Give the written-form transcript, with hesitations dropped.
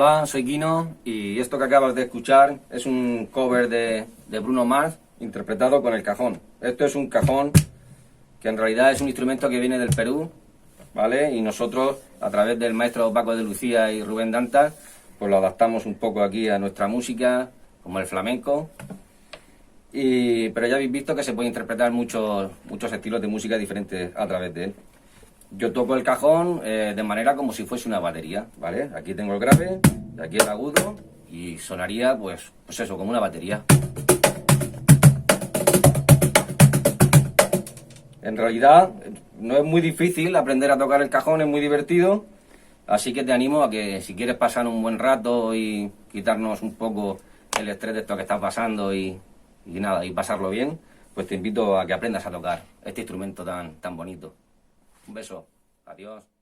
Hola, soy Kino y esto que acabas de escuchar es un cover de Bruno Mars interpretado con el cajón. Esto es un cajón que en realidad es un instrumento que viene del Perú, ¿vale? Y nosotros, a través del maestro Paco de Lucía y Rubén Dantas, pues lo adaptamos un poco aquí a nuestra música, como el flamenco. Pero ya habéis visto que se puede interpretar muchos estilos de música diferentes a través de él. Yo toco el cajón de manera como si fuese una batería, ¿vale? Aquí tengo el grave, aquí el agudo y sonaría pues eso, como una batería. En realidad no es muy difícil aprender a tocar el cajón, es muy divertido, así que te animo a que si quieres pasar un buen rato y quitarnos un poco el estrés de esto que está pasando y pasarlo bien, pues te invito a que aprendas a tocar este instrumento tan bonito. Un beso. Adiós.